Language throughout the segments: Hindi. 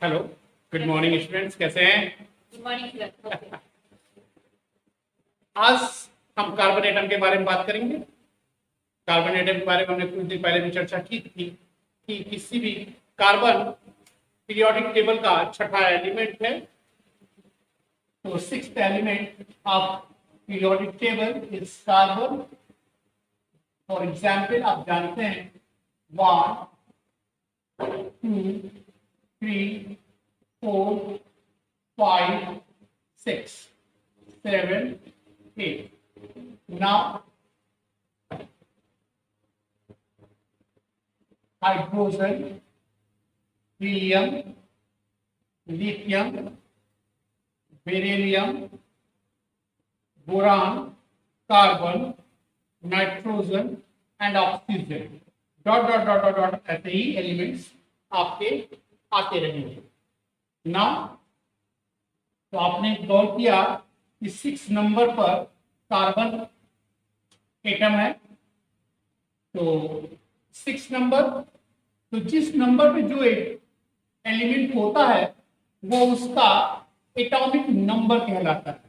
हेलो, गुड मॉर्निंग स्टूडेंट्स, कैसे हैं? Good morning sir. आज हम कार्बन एटम के बारे में बात करेंगे। कार्बन एटम के बारे में हमने कुछ दिन पहले भी चर्चा की थी कि किसी भी कार्बन पीरियोडिक टेबल का छठा एलिमेंट है। तो sixth element of periodic table is carbon. For example आप जानते हैं 1 2 3 4 5 6 7 8. Now hydrogen, helium, lithium, beryllium, boron, carbon, nitrogen and oxygen. Dot dot dot dot dot ऐसे ही एलिमेंट्स आपके आते रहेंगे ना। तो आपने गौर किया कि 6 नंबर पर कार्बन एटम है। तो 6 नंबर, तो जिस नंबर पे जो एलिमेंट होता है वो उसका एटॉमिक नंबर कहलाता है।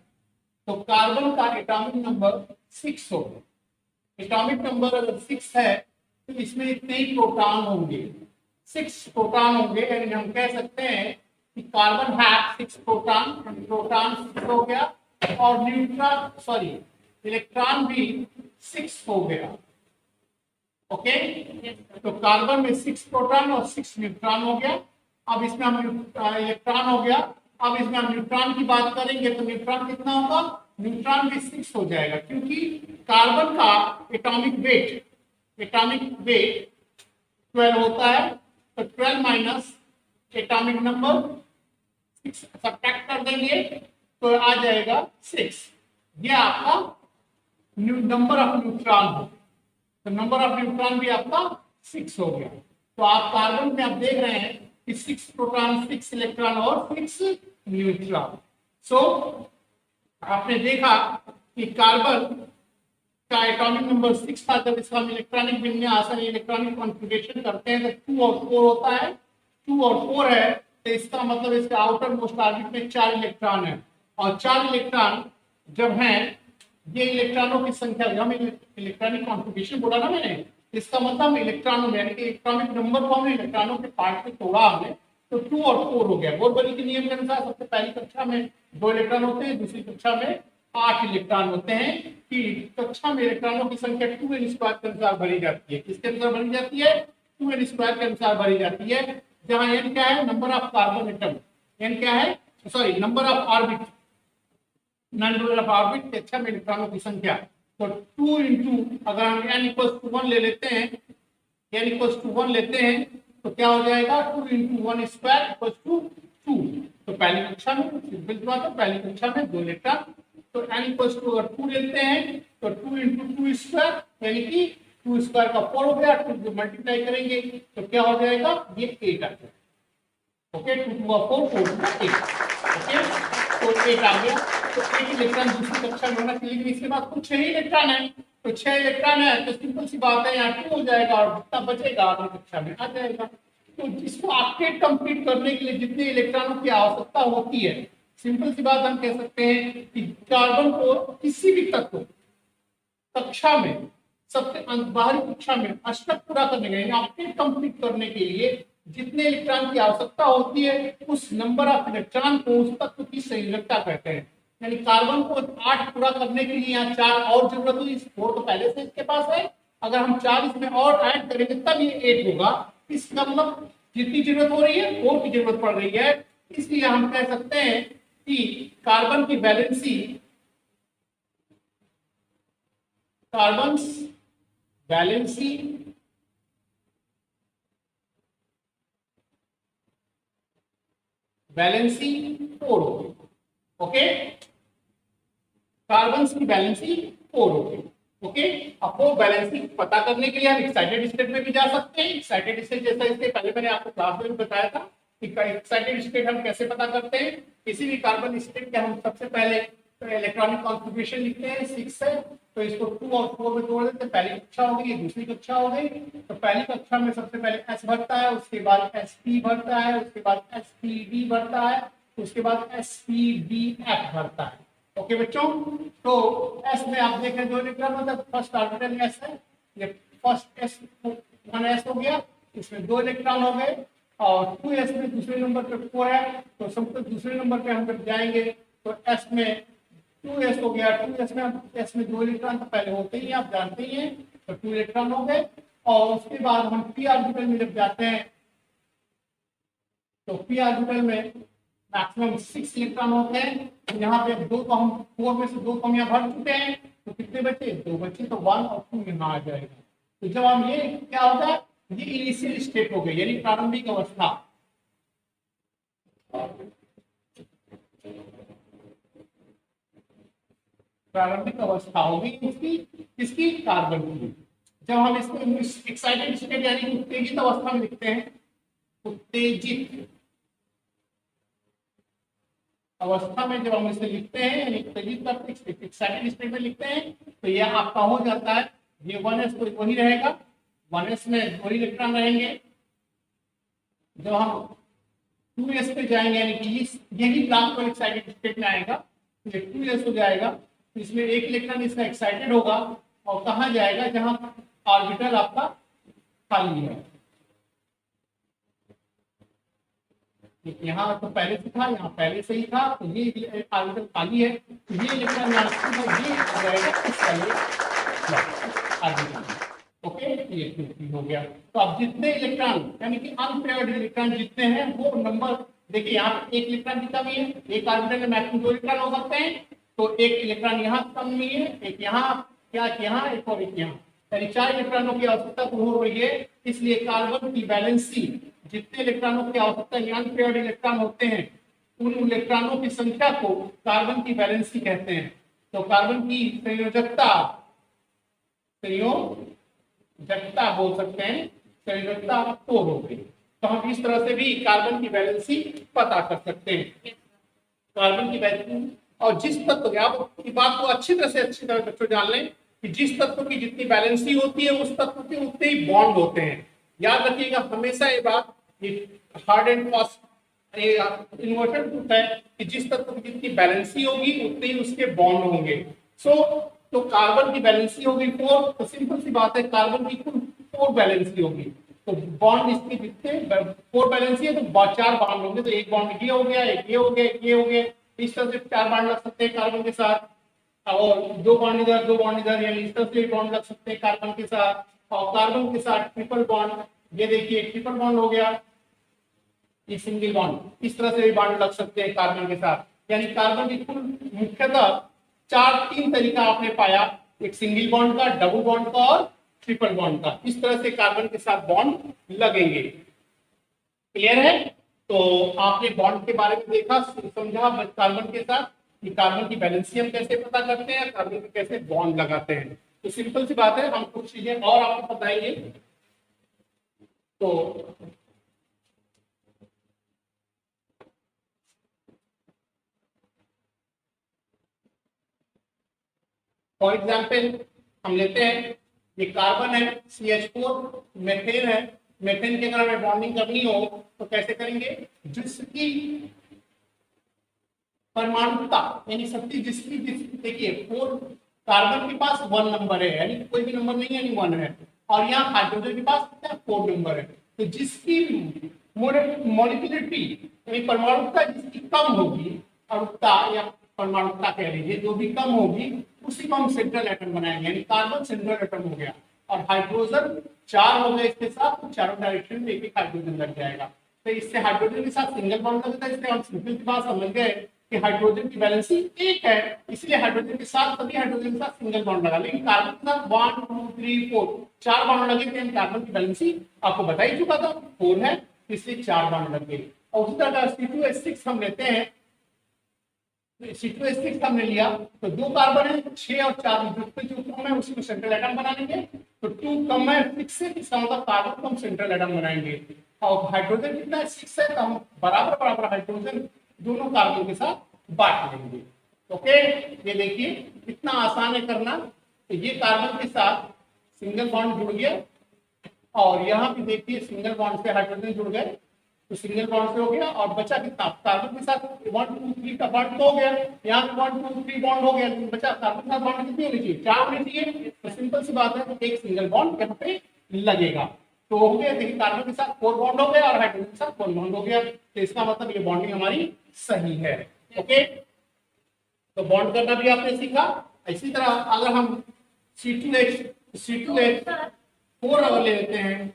तो कार्बन का एटॉमिक नंबर 6 होगा। एटॉमिक नंबर अगर 6 है तो इसमें इतने ही प्रोटॉन होंगे, 6 प्रोटॉन होंगे। यानी हम कह सकते हैं कि कार्बन है 6 प्रोटॉन, प्रोटॉन 6 हो गया और न्यूट्रॉन इलेक्ट्रॉन भी 6 हो गया। ओके, तो कार्बन में 6 प्रोटॉन और 6 न्यूट्रॉन हो गया। अब इसमें हम इलेक्ट्रॉन हो गया। अब इसमें हम न्यूट्रॉन की बात करेंगे तो न्यूट्रॉन कितना होगा? न्यूट्रॉन भी 6 हो जाएगा, क्योंकि कार्बन का एटॉमिक वेट 12 होता है। तो 12 माइनस एटॉमिक नंबर 6 सब्ट्रैक्ट कर देंगे तो आ जाएगा 6। ये आपका नंबर ऑफ न्यूट्रॉन हो। तो नंबर ऑफ न्यूट्रॉन भी आपका 6 हो गया। तो आप कार्बन में आप देख रहे हैं कि 6 प्रोटॉन, 6 इलेक्ट्रॉन और 6 न्यूट्रॉन। सो आपने देखा कि कार्बन का एटॉमिक नंबर 6 था। जब इसका हम इलेक्ट्रॉनिक विन्यास इलेक्ट्रॉनिक कॉन्फ़िगरेशन करते हैं तो 2 और 4 होता है। 2 और 4 है तो इसका मतलब इसके आउटर मोस्ट ऑर्बिट में 4 इलेक्ट्रॉन है। और 4 इलेक्ट्रॉन जब हैं, ये इलेक्ट्रॉनों की संख्या, हम इलेक्ट्रॉनिक कॉन्फ़िगरेशन बोला ना मैंने, इसका मतलब इलेक्ट्रॉनों में यानी कि इलेक्ट्रॉनिक नंबर को हमने इलेक्ट्रॉनों के पार्ट में तोड़ा हमने, तो 2 और 4 हो गया। बोरबरी के नियम के अनुसार सबसे पहली कक्षा में 2 इलेक्ट्रॉन होते हैं, दूसरी कक्षा में 8 इलेक्ट्रॉन होते हैं। कि कक्षा में इलेक्ट्रॉनों की संख्या 2n स्क्वायर के अनुसार भरी जाती है। किसके अनुसार भरी जाती है? 2n स्क्वायर के अनुसार भरी जाती है। जहां n क्या है? Number of carbon atom. n क्या है? Number of orbit, number of orbit के कक्षा में इलेक्ट्रॉनों की संख्या। तो 2 इंटू, अगर हम n = 1 ले लेते हैं, n = 1 लेते हैं तो क्या हो जाएगा? 2 इंटू 1 स्क्वायर = 2। तो पहली कक्षा में सिंपल बात है, पहली कक्षा में 2 इलेक्ट्रॉन। तो n = अगर 2 लेते हैं तो 2 इंटू 2 स्क्वायर यानी कि 2 स्क्वायर का 4 हो गया। 2 मल्टीप्लाई करेंगे तो क्या हो जाएगा? ये 8 आ जाएगा। ओके, 2 2 4 4 8। ओके, तो 8 आ गया। तो 8 इलेक्ट्रॉन दूसरी कक्षा में होना चाहिए, लेकिन इसके बाद कुछ 6 इलेक्ट्रॉन है। तो 6 इलेक्ट्रॉन है तो सिंपल सी बात है, यहाँ 2 हो जाएगा और जितना बचेगा अगली कक्षा में आ जाएगा। तो इसको ऑक्टेट कंप्लीट करने के लिए जितने इलेक्ट्रॉनों की आवश्यकता होती है, सिंपल सी बात हम कह सकते हैं कि कार्बन को किसी भी तत्व कक्षा में, सबसे बाहरी कक्षा में अष्टक पूरा करने के लिए, ऑक्टेट कंप्लीट करने के लिए जितने इलेक्ट्रॉन की आवश्यकता होती है, उस नंबर ऑफ इलेक्ट्रॉन को उस तत्व की संयोजकता कहते हैं। यानी कार्बन को 8 पूरा करने के लिए यहाँ 4 और जरूरत हुई। 4 तो पहले से इसके पास है, अगर हम 4 इसमें और ऐड करेंगे तब ये 8 होगा। इसका मतलब जितनी जरूरत हो रही है 4 की जरूरत पड़ रही है। इसलिए हम कह सकते हैं कि कार्बन की वैलेंसी, वैलेंसी 4 होगी। ओके, कार्बन की वैलेंसी 4 होगी। ओके, अब वो बैलेंसिंग पता करने के लिए हम एक्साइटेड स्टेट में भी जा सकते हैं। एक्साइटेड स्टेट जैसा इसके पहले मैंने आपको क्लास में बताया था कि एक्साइटेड स्टेट हम कैसे पता करते हैं। किसी भी कार्बन स्टेट के हम सबसे पहले तो इलेक्ट्रॉनिक कॉन्फ़िगरेशन लिखते हैं 6 है, तो इसको 2 और 4 में तोड़ देते हैं। पहली कक्षा हो गई, ये दूसरी कक्षा हो गई। तो पहली कक्षा में सबसे पहले S भरता है, उसके बाद SP भरता है, उसके बाद SPD भरता है, उसके बाद SPBF भरता है। ओके बच्चों, तो S में आप देखें 2 इलेक्ट्रॉन होता है, फर्स्ट ऑर्बिटल में S है, ये फर्स्ट S 1s हो गया, इसमें 2 इलेक्ट्रॉन हो गए, और 2s में दूसरे नंबर पे 4 है, तो सबसे दूसरे नंबर पे हम जब जाएंगे तो S में 2s हो गया। 2s में S में 2 इलेक्ट्रॉन तो पहले होते ही आप जानते ही हैं, तो 2 इलेक्ट्रॉन हो गए। और उसके बाद हम p ऑर्बिटल में जब जाते हैं तो p ऑर्बिटल में मैक्सिमम 6 इलेक्ट्रॉन होते हैं। यहाँ पे 2 तो हम 4 में से 2 तो हम यहाँ भर चुके हैं, तो कितने बचे? 2 बचे, तो 1 और 2 यहाँ आ जाएगा। तो जब हम ये क्या होता है, ये इनिशियल स्टेट हो गई, यानी प्रारंभिक अवस्था। प्रारंभिक अवस्था होगी इसकी, किसकी? कार्बन की। जब हम इसको एक्साइटेड स्टेट यानी उत्तेजित अवस्था में लिखते हैं, उत्तेजित अवस्था में जब हम इसे लिखते हैं यानी उत्तेजित करते एक्साइटेड स्टेट में लिखते हैं, तो यह आपका हो जाता है, ये 1s तो वही रहेगा, 1s में 2 इलेक्ट्रॉन रहेंगे। जब हम 2s पे जाएंगे यानी कि यही ब्लॉक को एक्साइटेड स्टेट में आएगा, तो ये 2s हो जाएगा। तो इसमें 1 इलेक्ट्रॉन इसका एक्साइटेड होगा और कहाँ जाएगा? जहां ऑर्बिटल आपका खाली है। यहाँ तो पहले से था, यहाँ पहले से ही था, तो ये ऑर्बिटल खाली है, तो ये इलेक्ट्रॉन ये जाएगा ऑर्बिटल। ओके, ये हो गया। तो अब जितने इलेक्ट्रॉन यानी कि अनपेयर्ड इलेक्ट्रॉन जितने हैं वो नंबर देखिए, यहाँ पे 1 इलेक्ट्रॉन की कमी है, एक ऑर्बिटल में मैक्सिमम 2 इलेक्ट्रॉन हो सकते हैं, तो 1 इलेक्ट्रॉन यहाँ कमी है, एक यहाँ, क्या यहाँ, एक और एक यहाँ, यानी 4 इलेक्ट्रॉनों की आवश्यकता हो रही है। इसलिए कार्बन की वैलेंसी, जितने इलेक्ट्रॉनों की आवश्यकता अनपेयर्ड इलेक्ट्रॉन होते हैं, उन इलेक्ट्रॉनों की संख्या को कार्बन की वैलेंसी कहते हैं। तो कार्बन की संयोजकता बोल सकते हैं, संयोजकता 4 हो गई। तो हम इस तरह से भी कार्बन की वैलेंसी पता कर सकते हैं। कार्बन की वैलेंसी, और जिस तत्व की बात को अच्छी तरह बच्चों जान लें कि जिस तत्व की जितनी वैलेंसी होती है उस तत्व के उतने ही बॉन्ड होते हैं। याद रखिएगा हमेशा ये बात, ये hard and fast inverted truth है कि जिस तत्व की जितनी वैलेंसी होगी उतने ही उसके बॉन्ड होंगे। तो कार्बन की वैलेंसी होगी 4, तो सिंपल सी बात है कार्बन की कुल 4 वैलेंसी होगी, तो बॉन्ड इसके जितने 4 वैलेंसी है तो 4 बॉन्ड होंगे, तो एक बॉन्ड ये हो गया, एक ये हो गया, एक ये हो गया, इस तरह से 4 बॉन्ड लग सकते हैं कार्बन के साथ, और 2 बॉन्ड इधर, 2 बॉन्ड इधर, यानी इस तरह से बॉन्ड लग सकते हैं कार्बन के साथ। और कार्बन के साथ ट्रिपल बॉन्ड, ये देखिए ट्रिपल बॉन्ड हो गया, ये सिंगल बॉन्ड, इस तरह से भी बॉन्ड लग सकते हैं कार्बन के साथ। यानी कार्बन की कुल मुख्यतः 3 तरीका आपने पाया, एक सिंगल बॉन्ड का, डबल बॉन्ड का और ट्रिपल बॉन्ड का। इस तरह से कार्बन के साथ बॉन्ड लगेंगे। क्लियर है? तो आपने बॉन्ड के बारे में देखा, समझा कार्बन के साथ कि कार्बन की वैलेंसी हम कैसे पता करते हैं, कार्बन के कैसे बॉन्ड लगाते हैं। तो सिंपल सी बात है, हम कुछ चीजें और आपको बताएंगे। तो फॉर एग्जाम्पल हम लेते हैं, ये कार्बन है CH4, मेथेन है, मेथेन की अगर हमें बॉन्डिंग करनी हो तो कैसे करेंगे? जिसकी परमाणुता यानी शक्ति जिसकी देखिए 4 कार्बन के पास 1 नंबर है, यानी कोई भी नंबर नहीं है, यानी 1 है, और यहाँ हाइड्रोजन के पास 4 नंबर है। तो जिसकी मॉलिक्यूलरिटी यानी परमाणुता जिसकी कम होगी, अणुता या परमाणुता कह लीजिए, जो भी कम होगी उसी को हम सेंट्रल एटम बनाएंगे, यानी कार्बन सेंट्रल एटम हो गया। और हाइड्रोजन 4 हो गए इसके साथ, तो चारों डायरेक्शन में एक हाइड्रोजन लग जाएगा। तो इससे हाइड्रोजन के साथ सिंगल बॉन्ड लगता है, इसलिए हम सिंपल की बात समझ गए कि हाइड्रोजन की वैलेंसी 1 है, इसलिए हाइड्रोजन के साथ सभी हाइड्रोजन के साथ सिंगल बॉन्ड लगा। लेकिन कार्बन के साथ 1 2 3 4 4 बॉन्ड लगे थे, कार्बन की वैलेंसी आपको बता ही चुका था 4 है, इसलिए 4 बॉन्ड लग गए। और उसी तरह C2H6 हम लेते हैं, C2H6 हमने लिया तो 2 कार्बन है, 6 और 4 जो कम है उसी को सेंट्रल एटम बना लेंगे। तो 2 कम है 6 से, इसका मतलब कार्बन को हम सेंट्रल एटम बनाएंगे। और हाइड्रोजन कितना है? 6 है, तो हम बराबर हाइड्रोजन दोनों कार्बन के साथ बांट लेंगे। ओके, ये देखिए कितना आसान है करना। तो ये कार्बन के साथ सिंगल बॉन्ड जुड़ गया और यहाँ पे देखिए सिंगल बॉन्ड से हाइड्रोजन जुड़ गए, तो सिंगल बॉन्ड से हो गया और बचा कितना, कार्बन के साथ 1 2 3 का बॉन्ड तो हो गया, यहाँ पे 1 2 3 बॉन्ड हो गया, लेकिन बचा कार्बन के साथ बॉन्ड कितनी होनी चाहिए, 4 होनी चाहिए। तो सिंपल सी बात है, तो एक सिंगल बॉन्ड यहाँ पे लगेगा। तो हो गया, देखिए कार्बन के साथ 4 बॉन्ड हो गया और हाइड्रोजन के साथ 4 बॉन्ड हो गया। तो इसका मतलब ये बॉन्डिंग हमारी सही है। ओके, तो बॉन्ड करना भी आपने सीखा। इसी तरह अगर हम C2H4 अगर ले लेते हैं,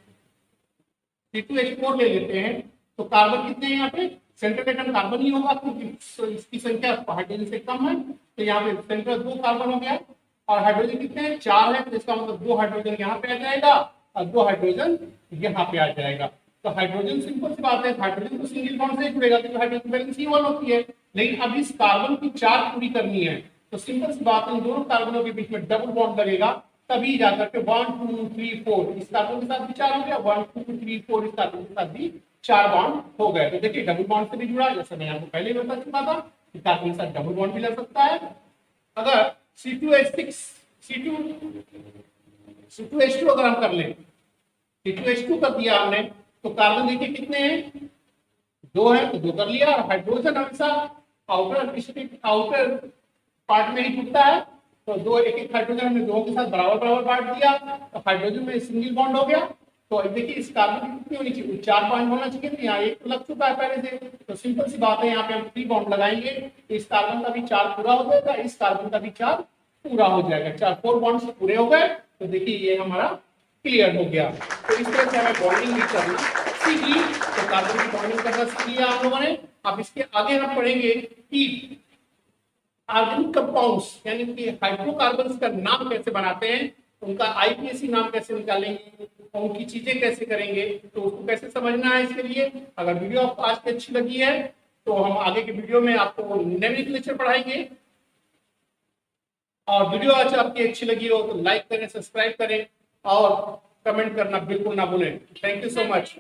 C2H4 ले लेते हैं, तो कार्बन कितने हैं यहाँ पे, सेंट्रल एटम कार्बन ही होगा क्योंकि इसकी संख्या हाइड्रोजन से कम है। तो यहाँ पे सेंट्रल 2 कार्बन हो गया और हाइड्रोजन कितने हैं, 4 है। तो इसका मतलब 2 हाइड्रोजन यहाँ पे आ जाएगा और 2 हाइड्रोजन यहाँ पे आ जाएगा। तो हाइड्रोजन सिंपल सी बात है, हाइड्रोजन तो सिंगल बॉन्ड से ही जुड़ेगा क्योंकि हाइड्रोजन वैलेंस ही 1 होती है। लेकिन अब इस कार्बन की 4 पूरी करनी है, तो सिंपल सी बात है, इन दोनों कार्बनों के बीच में डबल बॉन्ड लगेगा, तभी जाकर के 1 2 3 4 इस कार्बन के साथ भी 4 हो गया, 1 2 3 4 इस कार्बन के साथ भी 4 बॉन्ड हो गए। तो देखिए डबल बॉन्ड से भी जुड़ा, जैसे मैं आपको पहले बता चुका था कि कार्बन के साथ डबल बॉन्ड भी लग सकता है। अगर C2H2 अगर हम कर लें, C2H2 कर दिया हमने, तो कार्बन देखिए कितने हैं, 2 है, तो 2 कर लिया। और हाइड्रोजन हमेशा आउटर पार्ट में ही जुड़ता है, तो 2 एक एक हाइड्रोजन हमने 2 के साथ बराबर बराबर बांट दिया, तो हाइड्रोजन में सिंगल बॉन्ड हो गया। तो देखिए इस कार्बन की कितनी होनी चाहिए, 4 बॉन्ड होना चाहिए, तो यहाँ एक लग चुका है पहले से। तो सिंपल सी बात है, यहाँ पे हम 3 बॉन्ड लगाएंगे, इस कार्बन का भी 4 पूरा हो जाएगा, इस कार्बन का भी 4 पूरा हो जाएगा, 4 बॉन्ड्स पूरे हो गए। तो देखिए ये हमारा क्लियर हो गया। तो इस तरह से हमें बॉन्डिंग भी करना सीखी, तो कार्बन की बॉन्डिंग करना सीख लिया आप लोगों ने। अब इसके आगे हम पढ़ेंगे कि ऑर्गेनिक कंपाउंड्स यानी कि हाइड्रोकार्बन्स का नाम कैसे बनाते हैं, उनका आईपीएसी नाम कैसे निकालेंगे और उनकी चीजें कैसे करेंगे, तो उसको कैसे समझना है। इसके लिए अगर वीडियो आपको आज की अच्छी लगी है तो हम आगे के वीडियो में आपको नए लेक्चर पढ़ाएंगे। और वीडियो आज आपकी अच्छी लगी हो तो लाइक करें, सब्सक्राइब करें और कमेंट करना बिल्कुल ना भूलें। Thank you so much.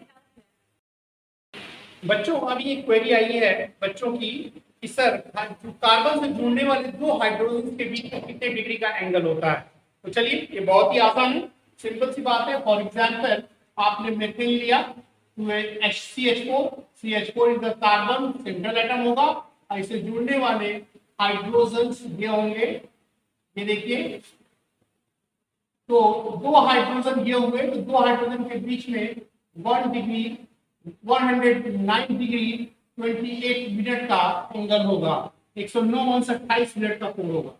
बच्चों अभी एक क्वेरी आई है बच्चों की कि सर कार्बन से जुड़ने वाले 2 हाइड्रोजन के बीच में कितने डिग्री का एंगल होता है। तो चलिए ये बहुत ही आसान है, सिंपल सी बात है। फॉर एग्जांपल आपने मीथेन लिया, CH4 is the carbon central atom होगा और इसे जुड़ने वाले हाइड्रोजन ये होंगे, ये देखिए। तो 2 हाइड्रोजन ये हुए, तो 2 हाइड्रोजन के बीच में 109 डिग्री 28 मिनट का एंगल होगा, 109-28 मिनट का कोण होगा।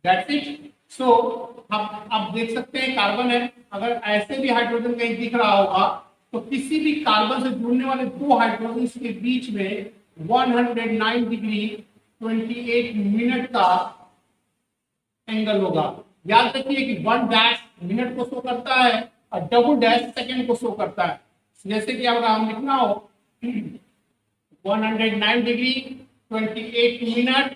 That's it. सो हम अब देख सकते हैं कार्बन है, अगर ऐसे भी हाइड्रोजन कहीं दिख रहा होगा तो किसी भी कार्बन से जुड़ने वाले 2 हाइड्रोजन के बीच में 109 डिग्री 28 मिनट का एंगल होगा। याद रखिए कि 1 डैश मिनट को शो करता है और डबल डैश सेकंड को शो करता है। जैसे कि अगर हम लिखना हो 109 डिग्री 28 मिनट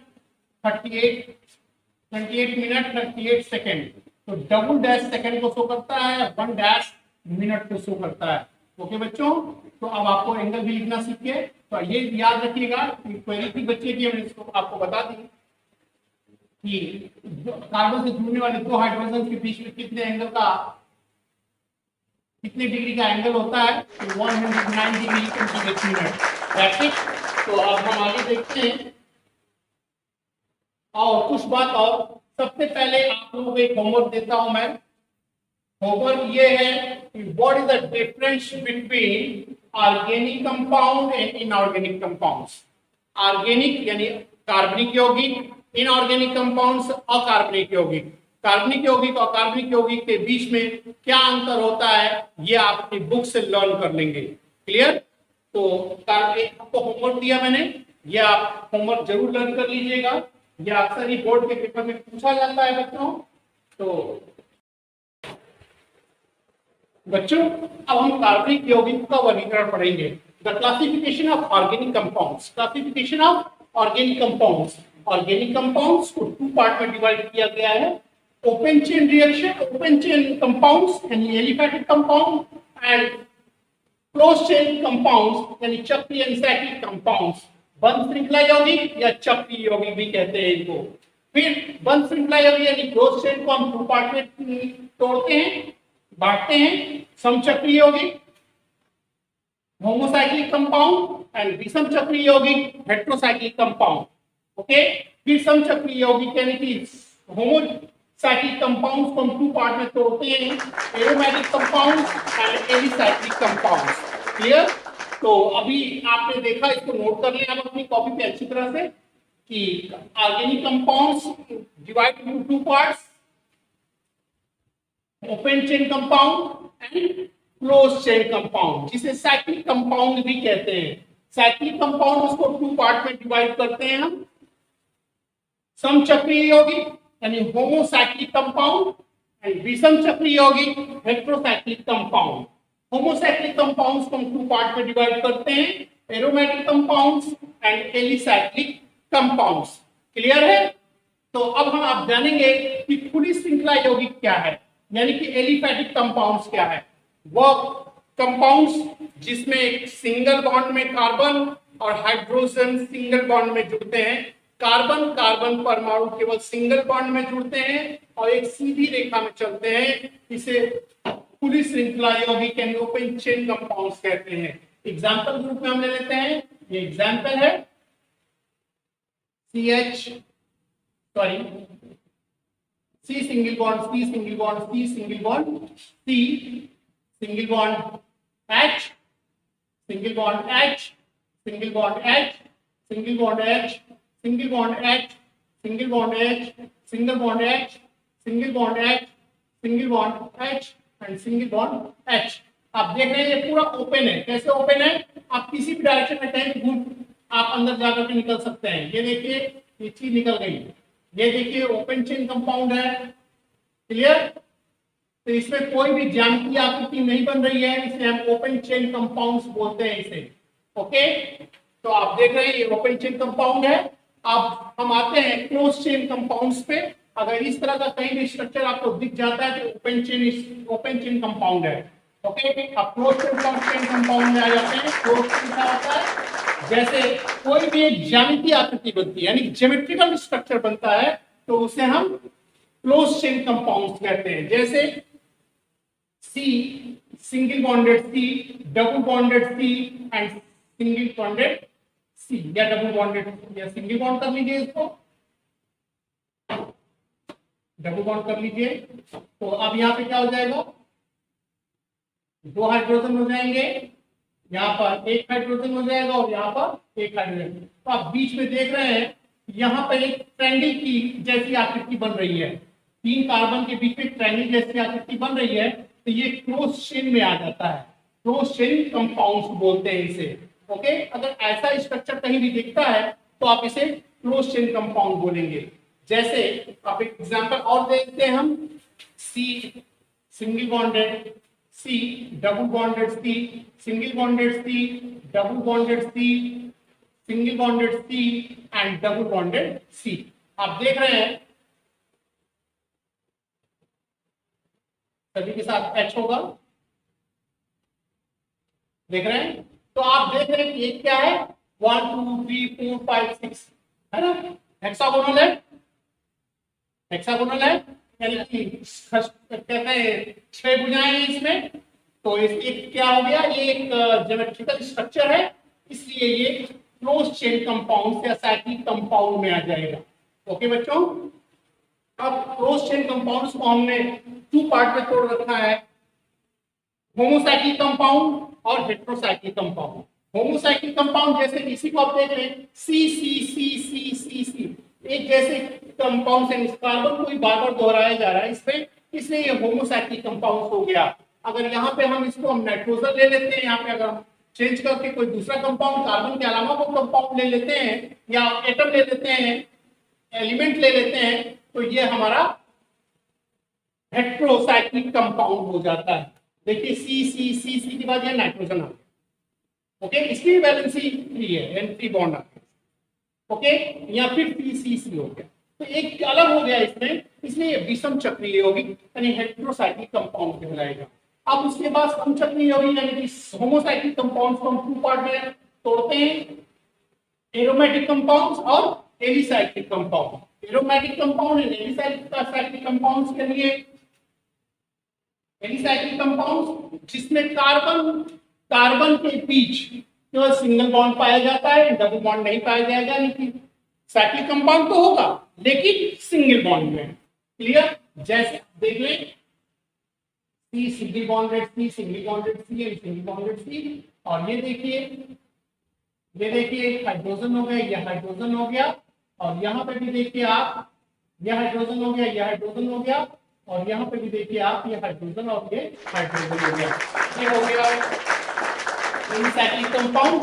38 सेकंड, तो डबल डैश सेकंड को शो करता है, 1 डैश मिनट को शो करता है। ओके बच्चों, तो अब आपको एंगल भी लिखना सीखिए। तो ये याद रखिएगा कि क्वेरी थी बच्चे की, हमने इसको आपको बता दी कि कार्बन से जुड़ने वाले 2 हाइड्रोजन के बीच में कितने डिग्री का एंगल होता है, तो 109 डिग्री 28 मिनट। That's it. तो अब हम आगे देखते हैं और कुछ बात और। सबसे पहले आप लोगों को एक होमवर्क देता हूं मैं। होमवर्क ये है कि what is the difference between organic compound and inorganic compounds. Organic यानी कार्बनिक यौगिक, इनऑर्गेनिक कंपाउंड्स अकार्बनिक यौगिक। कार्बनिक यौगिक और कार्बनिक यौगिक के बीच में क्या अंतर होता है ये आप अपनी बुक से लर्न कर लेंगे। क्लियर। तो आपको होमवर्क दिया मैंने, ये आप होमवर्क जरूर लर्न कर लीजिएगा। ये अक्सर ही बोर्ड के पेपर में पूछा जाता है बच्चों। तो बच्चों अब हम कार्बनिक यौगिक का वर्गीकरण पढ़ेंगे। The classification of organic compounds. Classification of organic compounds. Organic compounds को 2 पार्ट में डिवाइड किया गया है। Open chain reaction, open chain compounds यानी aliphatic compound, and close chain compounds यानी चक्रीय एंड साइक्लिक कंपाउंड्स। बंद श्रृंखला यौगिक या चक्रीय यौगिक भी कहते हैं इनको। फिर बंद श्रृंखला यौगिक यानी क्लोज चेन को हम टू पार्ट में तोड़ते हैं, बांटते हैं। समचक्रीय यौगिक होमोसाइक्लिक कंपाउंड एंड विषम चक्रीय यौगिक हेटेरोसाइक्लिक कंपाउंड। ओके, फिर समचक्रीय यौगिक यानी कि होमोसाइक्लिक कंपाउंड्स को हम टू पार्ट में तोड़ते हैं, aromatic compounds and alicyclic compounds. Clear? तो अभी आपने देखा, इसको नोट कर लें आप अपनी कॉपी पे अच्छी तरह से कि organic compounds divide into two parts, open chain compound and close chain compound, जिसे साइक्लिक कंपाउंड भी कहते हैं। साइक्लिक कंपाउंड उसको टू पार्ट में डिवाइड करते हैं हम, समचक्रीय यौगिक यानी होमोसाइक्लिक कंपाउंड एंड विषम चक्रीय यौगिक हेटेरोसाइक्लिक कंपाउंड। होमोसाइक्लिक कंपाउंड्स को हम टू पार्ट में डिवाइड करते हैं, aromatic compounds and alicyclic compounds. Clear है? तो अब हम आप जानेंगे कि खुली श्रृंखला यौगिक क्या है, यानी कि एलिफैटिक कंपाउंड्स क्या है। वो कंपाउंड्स जिसमें एक सिंगल बॉन्ड में कार्बन और हाइड्रोजन सिंगल बॉन्ड में जुड़ते हैं, कार्बन कार्बन परमाणु केवल सिंगल बॉन्ड में जुड़ते हैं और एक सीधी रेखा में चलते हैं, इसे खुली श्रृंखला यौगिक यानी ओपन चेन कंपाउंड्स कहते हैं। एग्जांपल ग्रुप में हम ले लेते हैं, ये एग्जांपल है C single bond C single bond C single bond C single bond H single bond H single bond H single bond H single bond H single bond H single bond H single bond H single bond H and single bond H। आप देख रहे हैं ये पूरा ओपन है। कैसे ओपन है? आप किसी भी डायरेक्शन में कहीं घूम आप अंदर जाकर के निकल सकते हैं। ये देखिए ये चीज निकल गई, ये देखिए ओपन चेन कंपाउंड है। क्लियर? तो इसमें कोई भी ज्यामितीय आकृति नहीं बन रही है, इसे हम ओपन चेन कंपाउंड्स बोलते हैं इसे। ओके, तो आप देख रहे हैं ये ओपन चेन कंपाउंड है। अब हम आते हैं क्लोज चेन कंपाउंड्स पे। अगर इस तरह का कहीं भी स्ट्रक्चर आपको दिख जाता है तो ओपन चेन कंपाउंड है। ओके, अब क्लोज चेन कंपाउंड में आ जाते हैं। क्लोज चेन क्या होता है? जैसे कोई भी एक ज्यामितीय आकृति बनती है यानी ज्योमेट्रिकल स्ट्रक्चर बनता है तो उसे हम क्लोज चेन कंपाउंड्स कहते हैं। जैसे C single bonded C, double bonded C and single bonded C या डबल बॉन्डेड या सिंगल बॉन्ड कर लीजिए, इसको डबल बॉन्ड कर लीजिए। तो अब यहाँ पे क्या हो जाएगा? दो हाइड्रोजन हो जाएंगे, यहाँ पर एक हाइड्रोजन हो जाएगा और यहाँ पर एक हाइड्रोजन। तो आप बीच में देख रहे हैं यहाँ पर एक ट्रायंगल की जैसी आकृति बन रही है, तीन कार्बन के बीच में ट्रायंगल जैसी आकृति बन रही है, तो ये क्लोज चेन में आ जाता है। क्लोज चेन कंपाउंड्स बोलते हैं इसे। ओके, अगर ऐसा स्ट्रक्चर कहीं भी दिखता है तो आप इसे क्लोज चेन कंपाउंड बोलेंगे। जैसे आप एक एग्जांपल और देखते हैं हम, C single bonded C, double bonded C, single bonded C, double bonded C, single bonded C and double bonded C। आप देख रहे हैं सभी के साथ H होगा, देख रहे हैं? तो आप देख रहे हैं कि ये क्या है? 1 2 3 4 5 6 है ना, हेक्सागोनल है। हेक्सागोनल है यानी कि कहते हैं 6 भुजाएं हैं इसमें। तो इसलिए क्या हो गया? ये एक ज्योमेट्रिकल स्ट्रक्चर है, इसलिए ये क्लोज चेन कंपाउंड या साइक्लिक कंपाउंड में आ जाएगा। ओके बच्चों, अब क्लोज चेन कंपाउंड्स को हमने टू पार्ट में तोड़ रखा है, होमोसाइक्लिक कंपाउंड और हेटेरोसाइक्लिक कंपाउंड। होमोसाइक्लिक कंपाउंड जैसे इसी को आप देख रहे हैं सी सी सी सी सी सी, एक जैसे कंपाउंड से कार्बन को ही बार बार दोहराया जा रहा है इसमें, इसलिए ये होमोसाइक्लिक कंपाउंड हो गया। अगर यहाँ पे हम इसको हम नाइट्रोजन ले लेते हैं, यहाँ पे अगर हम चेंज करके कोई दूसरा कंपाउंड कार्बन के अलावा वो कंपाउंड ले लेते हैं या एटम ले लेते हैं, एलिमेंट ले लेते हैं, तो ये हमारा हेटेरोसाइक्लिक कंपाउंड हो जाता है। देखिए सी सी सी सी के बाद ये नाइट्रोजन आ गया। ओके, इसकी वैलेंसी 3 है यानी 3 बॉन्ड आ गया। ओके, या फिर सी हो गया, तो एक अलग हो गया इसमें, इसलिए विषम चक्रीय यौगिक यानी हेटेरोसाइक्लिक कंपाउंड कहलाएगा। अब उसके बाद समचक्रीय यौगिक यानी कि होमोसाइक्लिक कंपाउंड्स को हम टू पार्ट में तोड़ते हैं, एरोमेटिक कंपाउंड्स और एलिसाइक्लिक कंपाउंड। एरोमेटिक कंपाउंड है एलिसाइक्लिक कंपाउंड्स के लिए एलिसाइक्लिक कंपाउंड जिसमें कार्बन के बीच केवल सिंगल बॉन्ड पाया जाता है, डबल बॉन्ड नहीं पाया जाएगा। लेकिन साइक्लिक कंपाउंड तो होगा लेकिन सिंगल बॉन्ड में। क्लियर? जैसे देख लें सी सिंगल बॉन्डेड सी, सिंगल बॉन्डेड सी, सिंगल बॉन्डेड सी। और ये देखिए हाइड्रोजन हो गया, ये हाइड्रोजन हो गया। और यहाँ पे भी देखिए आप, ये हाइड्रोजन हो गया, ये हाइड्रोजन हो गया। और यहाँ पे भी देखिए आप, ये हाइड्रोजन और ये हाइड्रोजन हो गया। ये हो गया एलिसाइक्लिक कंपाउंड।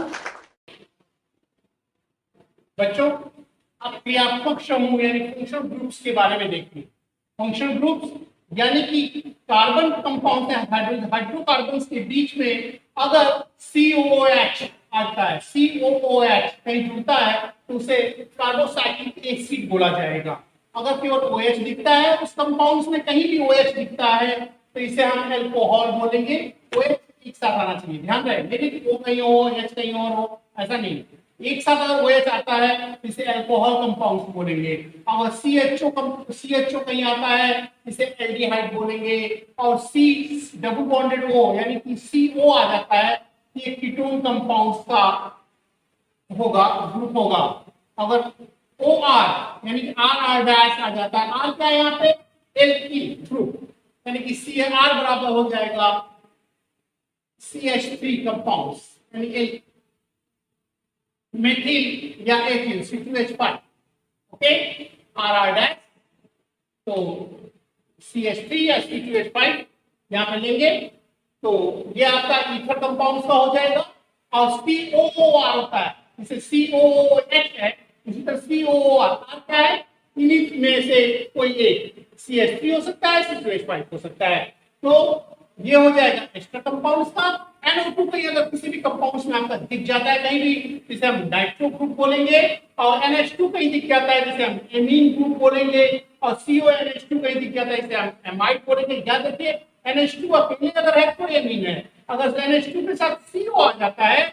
बच्चों अब क्रियात्मक समूह यानी फंक्शनल ग्रुप्स के बारे में देखिए। फंक्शनल ग्रुप्स यानी कि कार्बन कंपाउंड हाइड्रोकार्बन के बीच में अगर COOH आता है, COOH कहीं जुड़ता है तो उसे कार्बोसाइक्लिक एसिड बोला जाएगा। अगर केवल OH दिखता है उस कंपाउंड्स में, कहीं भी OH दिखता है तो इसे हम अल्कोहल बोलेंगे। OH एक साथ आना चाहिए, ध्यान रहे, लेकिन O कहीं हो H कहीं और हो ऐसा नहीं। एक साथ अगर OH आता है तो इसे अल्कोहल कंपाउंड्स बोलेंगे। अगर CHO कहीं आता है इसे एल्डिहाइड बोलेंगे। और C डबल बॉन्डेड O यानी कि CO आ जाता है, ये कीटोन कंपाउंड्स का होगा, ग्रुप होगा। अगर OR यानी कि RR डैश आ जाता है, R क्या है यहाँ पे? एल्कीन ग्रुप, यानी कि CR बराबर हो जाएगा CH3 कंपाउंड्स यानी मेथिल या ethyl C2H5। Okay, RR dash तो CH3 या C2H5 यहाँ पे लेंगे तो ये आपका ईथर कंपाउंड का हो जाएगा। और COOR होता है, इसे COOH है, इसी तरह COOR क्या है? इन्हीं में से कोई एक CH3 हो सकता है, C2H5 हो सकता है। तो ये हो जाएगा एक्स्ट्रा कंपाउंड्स का। NO2 कहीं अगर किसी भी कंपाउंड्स में आपका दिख जाता है कहीं भी, जिसे हम नाइट्रो ग्रुप बोलेंगे। और NH2 कहीं दिख जाता है जिसे हम एमीन ग्रुप बोलेंगे। और CONH2 कहीं दिख जाता है जिसे हम एमाइड बोलेंगे। याद रखिए NH2 अकेले अगर है तो एमीन है, अगर NH2 के साथ CO आ जाता है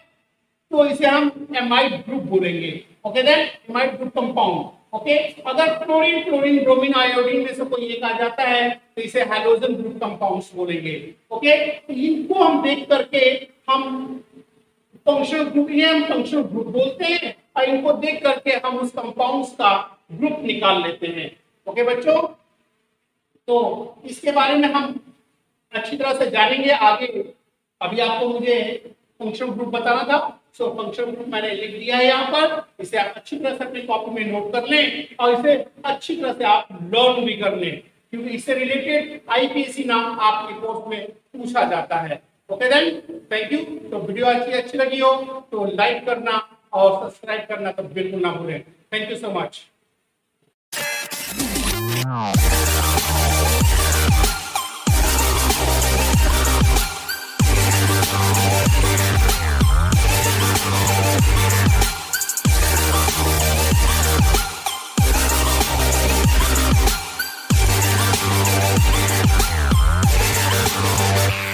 तो इसे हम एमाइड ग्रुप बोलेंगे। Okay then, amide group compound. Okay, अगर क्लोरीन, क्लोरीन, ब्रोमीन, आयोडीन में से कोई एक आ जाता है तो इसे हैलोजन ग्रुप कंपाउंड्स बोलेंगे। ओके, तो इनको हम देख करके हम फंक्शनल ग्रुप, ये हम फंक्शनल ग्रुप बोलते हैं। और इनको देख करके हम उस कंपाउंड्स का ग्रुप निकाल लेते हैं। ओके बच्चों, तो इसके बारे में हम अच्छी तरह से जानेंगे आगे। अभी आपको मुझे फंक्शनल ग्रुप बताना था, सो फंक्शनल ग्रुप मैंने लिख दिया है यहाँ पर। इसे आप अच्छी तरह से अपनी कॉपी में नोट कर लें और इसे अच्छी तरह से आप लर्न भी कर लें, क्योंकि इससे रिलेटेड IPSC नाम आपके कोर्स में पूछा जाता है। Okay then, thank you. तो वीडियो अच्छी लगी हो तो लाइक करना और सब्सक्राइब करना तो बिल्कुल ना भूलें। Thank you so much.